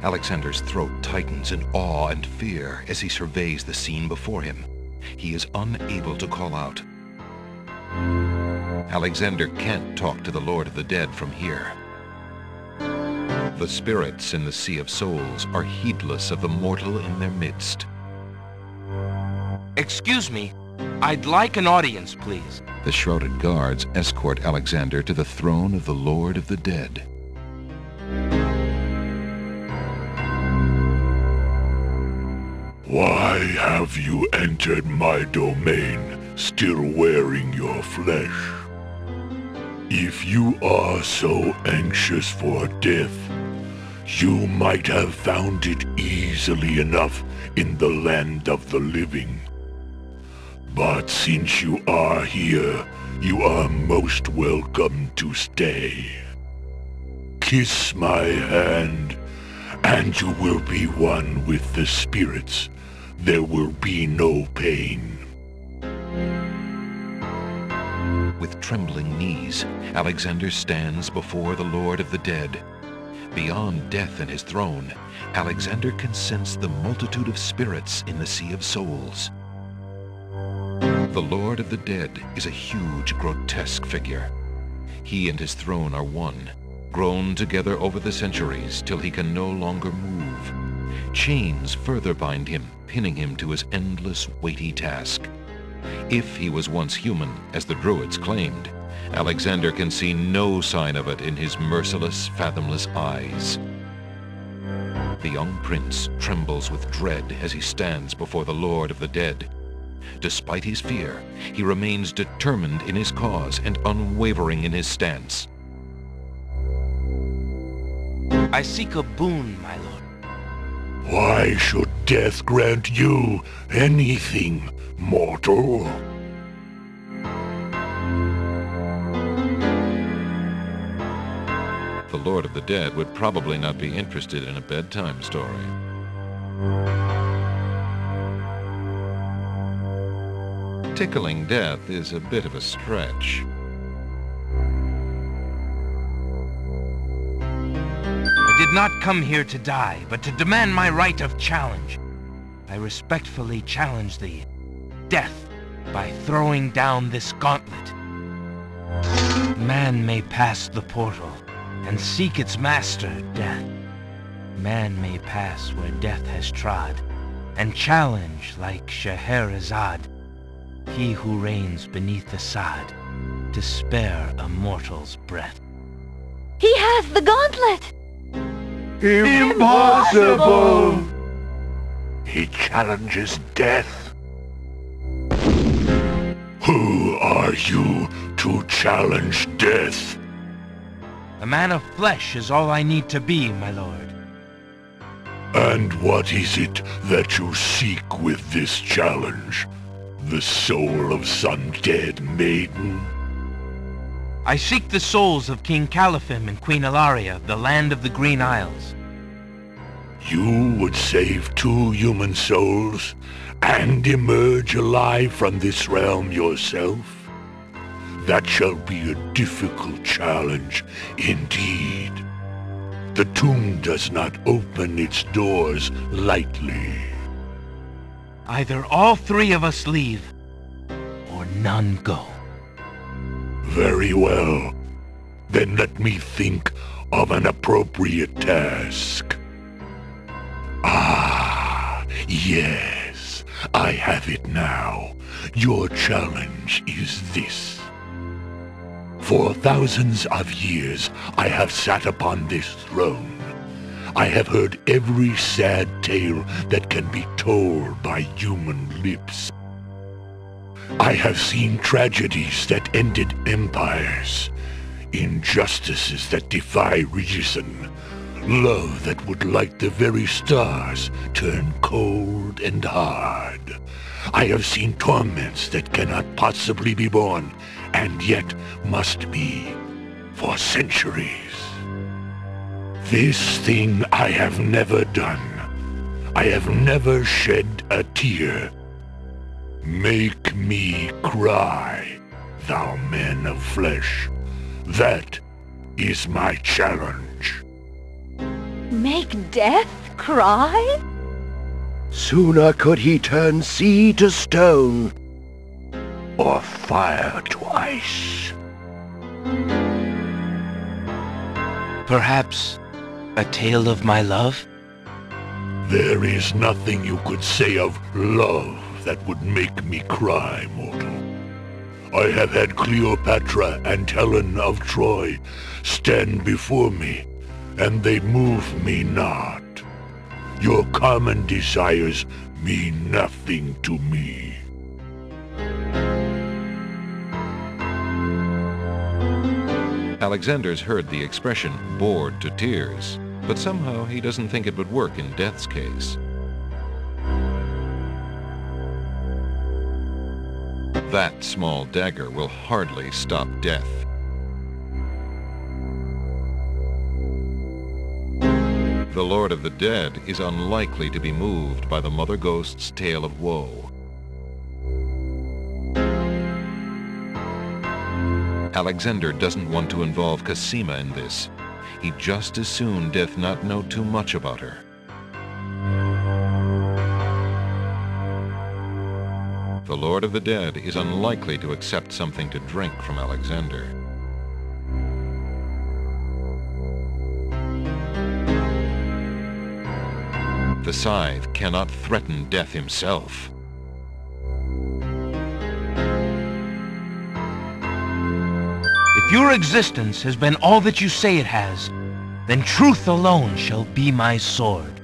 Alexander's throat tightens in awe and fear as he surveys the scene before him. He is unable to call out. Alexander can't talk to the Lord of the Dead from here. The spirits in the Sea of Souls are heedless of the mortal in their midst. Excuse me, I'd like an audience, please. The shrouded guards escort Alexander to the throne of the Lord of the Dead. Why have you entered my domain, still wearing your flesh? If you are so anxious for death, you might have found it easily enough in the land of the living. But since you are here, you are most welcome to stay. Kiss my hand, and you will be one with the spirits. There will be no pain. With trembling knees, Alexander stands before the Lord of the Dead. Beyond death and his throne, Alexander can sense the multitude of spirits in the Sea of Souls. The Lord of the Dead is a huge, grotesque figure. He and his throne are one, grown together over the centuries till he can no longer move. Chains further bind him, pinning him to his endless, weighty task. If he was once human, as the Druids claimed, Alexander can see no sign of it in his merciless, fathomless eyes. The young prince trembles with dread as he stands before the Lord of the Dead. Despite his fear, he remains determined in his cause and unwavering in his stance. I seek a boon, my lord. Why should death grant you anything, mortal? The Lord of the Dead would probably not be interested in a bedtime story. Tickling death is a bit of a stretch. I did not come here to die, but to demand my right of challenge. I respectfully challenge thee, death, by throwing down this gauntlet. Man may pass the portal and seek its master, death. Man may pass where death has trod, and challenge like Scheherazade, he who reigns beneath the sod, to spare a mortal's breath. He has the gauntlet! Impossible! He challenges death. Who are you to challenge death? A man of flesh is all I need to be, my lord. And what is it that you seek with this challenge? The soul of some dead maiden? I seek the souls of King Caliphim and Queen Ilaria, the land of the Green Isles. You would save 2 human souls and emerge alive from this realm yourself? That shall be a difficult challenge indeed. The tomb does not open its doors lightly. Either all 3 of us leave, or none go. Very well. Then let me think of an appropriate task. Ah, yes, I have it now. Your challenge is this. For thousands of years, I have sat upon this throne. I have heard every sad tale that can be told by human lips. I have seen tragedies that ended empires, injustices that defy reason, love that would light the very stars turn cold and hard. I have seen torments that cannot possibly be borne, and yet must be for centuries. This thing I have never done. I have never shed a tear. Make me cry, thou man of flesh. That is my challenge. Make death cry? Sooner could he turn sea to stone, or fire to ice. Perhaps a tale of my love? There is nothing you could say of love that would make me cry, mortal. I have had Cleopatra and Helen of Troy stand before me, and they move me not. Your common desires mean nothing to me. Alexander's heard the expression bored to tears, but somehow he doesn't think it would work in Death's case. That small dagger will hardly stop Death. The Lord of the Dead is unlikely to be moved by the Mother Ghost's tale of woe. Alexander doesn't want to involve Cosima in this. He'd just as soon Death not know too much about her. The Lord of the Dead is unlikely to accept something to drink from Alexander. The Scythe cannot threaten Death himself. If your existence has been all that you say it has, then truth alone shall be my sword.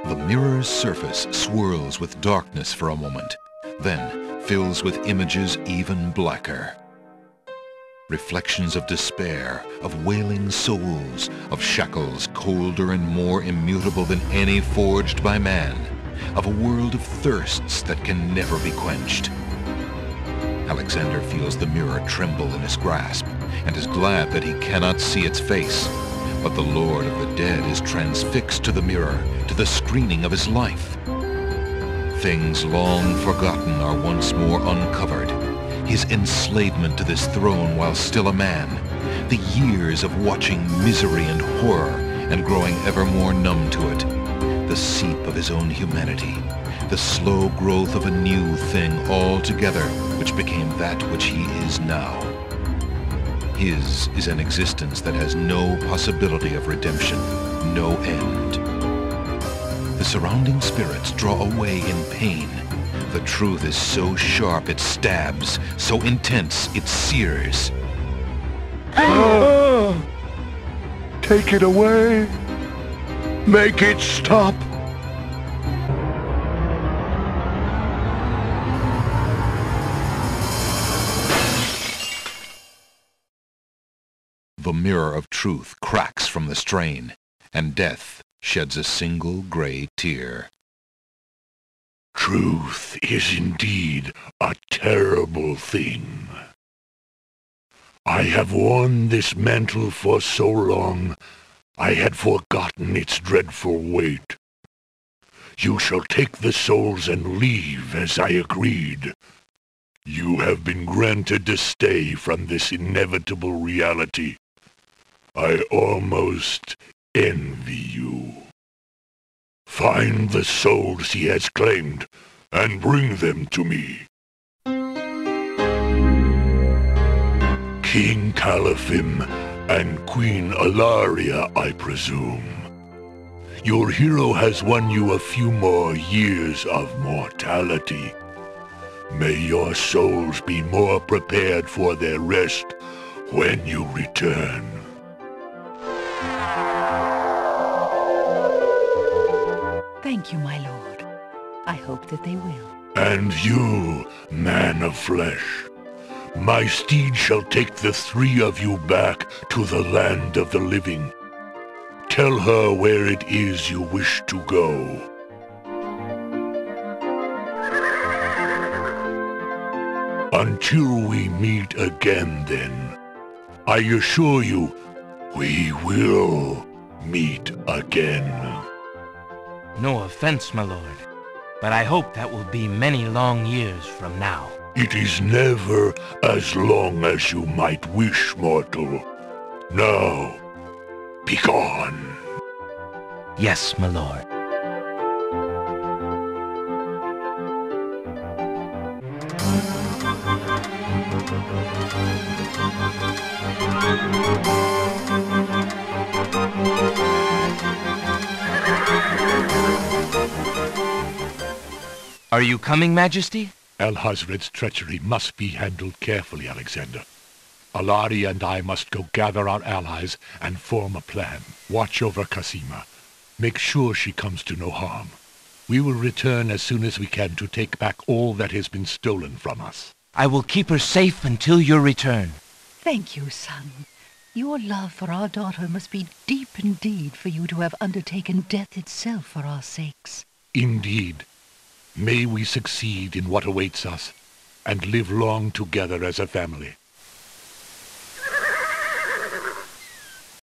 The mirror's surface swirls with darkness for a moment, then fills with images even blacker. Reflections of despair, of wailing souls, of shackles colder and more immutable than any forged by man, of a world of thirsts that can never be quenched. Alexander feels the mirror tremble in his grasp, and is glad that he cannot see its face. But the Lord of the Dead is transfixed to the mirror, to the screening of his life. Things long forgotten are once more uncovered. His enslavement to this throne while still a man, the years of watching misery and horror and growing ever more numb to it, the seep of his own humanity, the slow growth of a new thing altogether which became that which he is now. His is an existence that has no possibility of redemption, no end. The surrounding spirits draw away in pain. The truth is so sharp it stabs, so intense it sears. Take it away. Make it stop. The mirror of truth cracks from the strain, and Death sheds a single gray tear. Truth is indeed a terrible thing. I have worn this mantle for so long, I had forgotten its dreadful weight. You shall take the souls and leave as I agreed. You have been granted to stay from this inevitable reality. I almost envy you. Find the souls he has claimed, and bring them to me. King Caliphim and Queen Ilaria, I presume. Your hero has won you a few more years of mortality. May your souls be more prepared for their rest when you return. Thank you, my lord. I hope that they will. And you, man of flesh, my steed shall take the three of you back to the land of the living. Tell her where it is you wish to go. Until we meet again, then, I assure you, we will meet again. No offense, my lord, but I hope that will be many long years from now. It is never as long as you might wish, mortal. Now, Begone. Yes, my lord. Are you coming, Majesty? Alhazred's treachery must be handled carefully, Alexander. Alari and I must go gather our allies and form a plan. Watch over Casima. Make sure she comes to no harm. We will return as soon as we can to take back all that has been stolen from us. I will keep her safe until your return. Thank you, son. Your love for our daughter must be deep indeed for you to have undertaken death itself for our sakes. Indeed. May we succeed in what awaits us, and live long together as a family.